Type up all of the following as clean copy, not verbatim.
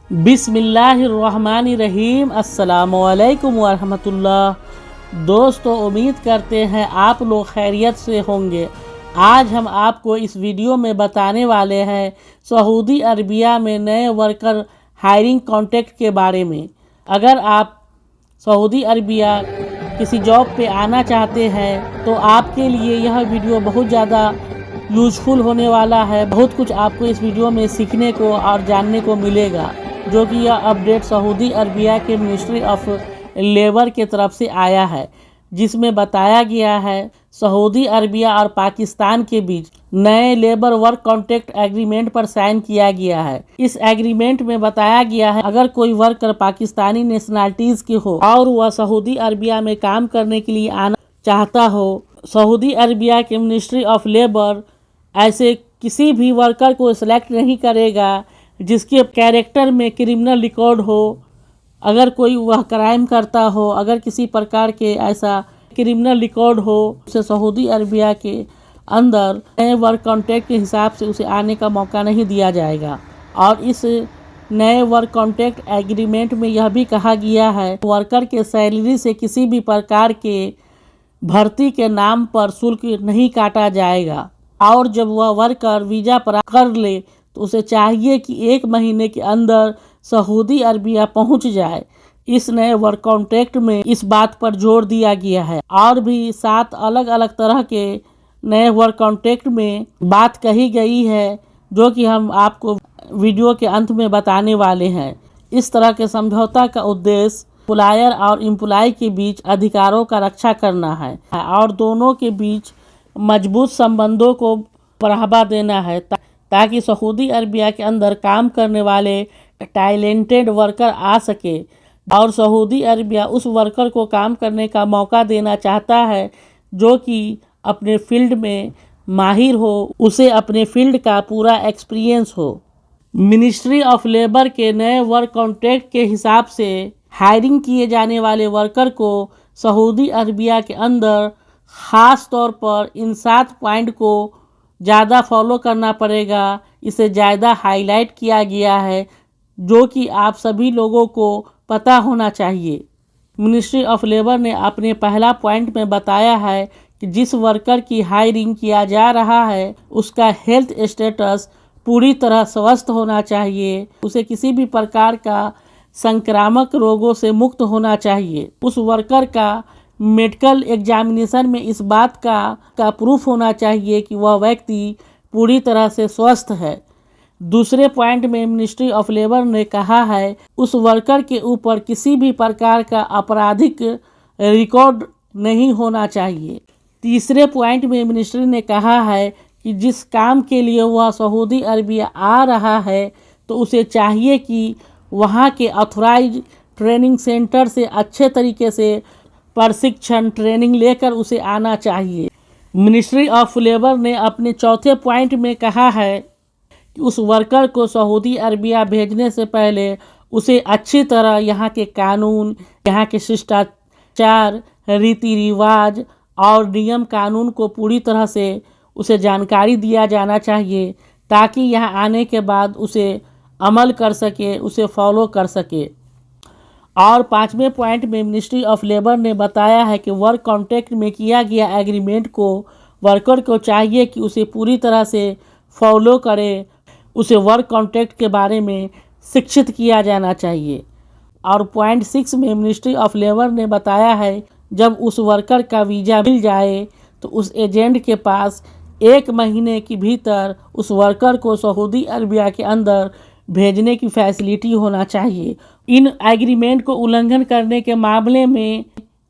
बिस्मिल्लाहिर्रहमानिर्रहीम। अस्सलामुअलैकुम वरहमतुल्लाह। दोस्तों, उम्मीद करते हैं आप लोग खैरियत से होंगे। आज हम आपको इस वीडियो में बताने वाले हैं सऊदी अरबिया में नए वर्कर हायरिंग कॉन्ट्रैक्ट के बारे में। अगर आप सऊदी अरबिया किसी जॉब पे आना चाहते हैं तो आपके लिए यह वीडियो बहुत ज़्यादा यूज़फुल होने वाला है। बहुत कुछ आपको इस वीडियो में सीखने को और जानने को मिलेगा, जो कि यह अपडेट सऊदी अरबिया के मिनिस्ट्री ऑफ लेबर के तरफ से आया है, जिसमें बताया गया है सऊदी अरबिया और पाकिस्तान के बीच नए लेबर वर्क कॉन्ट्रैक्ट एग्रीमेंट पर साइन किया गया है। इस एग्रीमेंट में बताया गया है अगर कोई वर्कर पाकिस्तानी नेशनलिटीज़ के हो और वह सऊदी अरबिया में काम करने के लिए आना चाहता हो, सऊदी अरबिया के मिनिस्ट्री ऑफ लेबर ऐसे किसी भी वर्कर को सिलेक्ट नहीं करेगा जिसके कैरेक्टर में क्रिमिनल रिकॉर्ड हो। अगर कोई वह क्राइम करता हो, अगर किसी प्रकार के ऐसा क्रिमिनल रिकॉर्ड हो, उसे सऊदी अरबिया के अंदर नए वर्क कॉन्ट्रैक्ट के हिसाब से उसे आने का मौका नहीं दिया जाएगा। और इस नए वर्क कॉन्ट्रैक्ट एग्रीमेंट में यह भी कहा गया है वर्कर के सैलरी से किसी भी प्रकार के भर्ती के नाम पर शुल्क नहीं काटा जाएगा। और जब वह वर्कर वीज़ा प्राप्त कर ले तो उसे चाहिए कि 1 महीने के अंदर सऊदी अरबिया पहुंच जाए। इस नए वर्क कॉन्ट्रैक्ट में इस बात पर जोर दिया गया है। और भी 7 अलग अलग तरह के नए वर्क कॉन्ट्रैक्ट में बात कही गई है, जो कि हम आपको वीडियो के अंत में बताने वाले हैं। इस तरह के समझौता का उद्देश्य एम्प्लॉयर और एम्प्लॉय के बीच अधिकारों का रक्षा करना है और दोनों के बीच मजबूत संबंधों को बढ़ावा देना है, ताकि सऊदी अरबिया के अंदर काम करने वाले टैलेंटेड वर्कर आ सके। और सऊदी अरबिया उस वर्कर को काम करने का मौका देना चाहता है जो कि अपने फील्ड में माहिर हो, उसे अपने फील्ड का पूरा एक्सपीरियंस हो। मिनिस्ट्री ऑफ लेबर के नए वर्क कॉन्ट्रैक्ट के हिसाब से हायरिंग किए जाने वाले वर्कर को सऊदी अरबिया के अंदर ख़ास तौर पर इन 7 पॉइंट को ज़्यादा फॉलो करना पड़ेगा। इसे ज़्यादा हाईलाइट किया गया है, जो कि आप सभी लोगों को पता होना चाहिए। मिनिस्ट्री ऑफ लेबर ने अपने पहला पॉइंट में बताया है कि जिस वर्कर की हायरिंग किया जा रहा है उसका हेल्थ स्टेटस पूरी तरह स्वस्थ होना चाहिए। उसे किसी भी प्रकार का संक्रामक रोगों से मुक्त होना चाहिए। उस वर्कर का मेडिकल एग्जामिनेशन में इस बात का प्रूफ होना चाहिए कि वह व्यक्ति पूरी तरह से स्वस्थ है। दूसरे पॉइंट में मिनिस्ट्री ऑफ लेबर ने कहा है उस वर्कर के ऊपर किसी भी प्रकार का आपराधिक रिकॉर्ड नहीं होना चाहिए। तीसरे पॉइंट में मिनिस्ट्री ने कहा है कि जिस काम के लिए वह सऊदी अरबिया आ रहा है तो उसे चाहिए कि वहाँ के ऑथराइज ट्रेनिंग सेंटर से अच्छे तरीके से प्रशिक्षण ट्रेनिंग लेकर उसे आना चाहिए। मिनिस्ट्री ऑफ लेबर ने अपने चौथे पॉइंट में कहा है कि उस वर्कर को सऊदी अरबिया भेजने से पहले उसे अच्छी तरह यहाँ के कानून, यहाँ के शिष्टाचार, रीति रिवाज और नियम कानून को पूरी तरह से उसे जानकारी दिया जाना चाहिए, ताकि यहाँ आने के बाद उसे अमल कर सके, उसे फॉलो कर सके। और 5वें पॉइंट में मिनिस्ट्री ऑफ लेबर ने बताया है कि वर्क कॉन्ट्रैक्ट में किया गया एग्रीमेंट को वर्कर को चाहिए कि उसे पूरी तरह से फॉलो करे, उसे वर्क कॉन्ट्रैक्ट के बारे में शिक्षित किया जाना चाहिए। और पॉइंट 6 में मिनिस्ट्री ऑफ लेबर ने बताया है जब उस वर्कर का वीज़ा मिल जाए तो उस एजेंट के पास 1 महीने के भीतर उस वर्कर को सऊदी अरबिया के अंदर भेजने की फैसिलिटी होना चाहिए। इन एग्रीमेंट को उल्लंघन करने के मामले में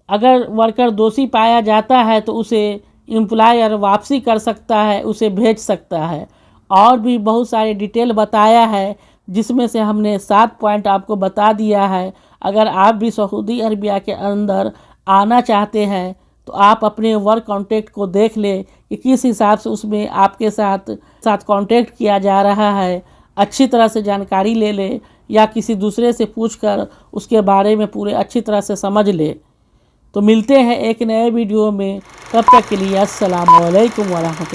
अगर वर्कर दोषी पाया जाता है तो उसे एम्प्लॉयर वापसी कर सकता है, उसे भेज सकता है। और भी बहुत सारे डिटेल बताया है, जिसमें से हमने 7 पॉइंट आपको बता दिया है। अगर आप भी सऊदी अरबिया के अंदर आना चाहते हैं तो आप अपने वर्क कॉन्ट्रैक्ट को देख ले कि किस हिसाब से उसमें आपके साथ कॉन्ट्रैक्ट किया जा रहा है। अच्छी तरह से जानकारी ले ले या किसी दूसरे से पूछकर उसके बारे में पूरे अच्छी तरह से समझ ले। तो मिलते हैं एक नए वीडियो में, तब तक के लिए अस्सलाम वालेकुम वरहमतुल्लाह।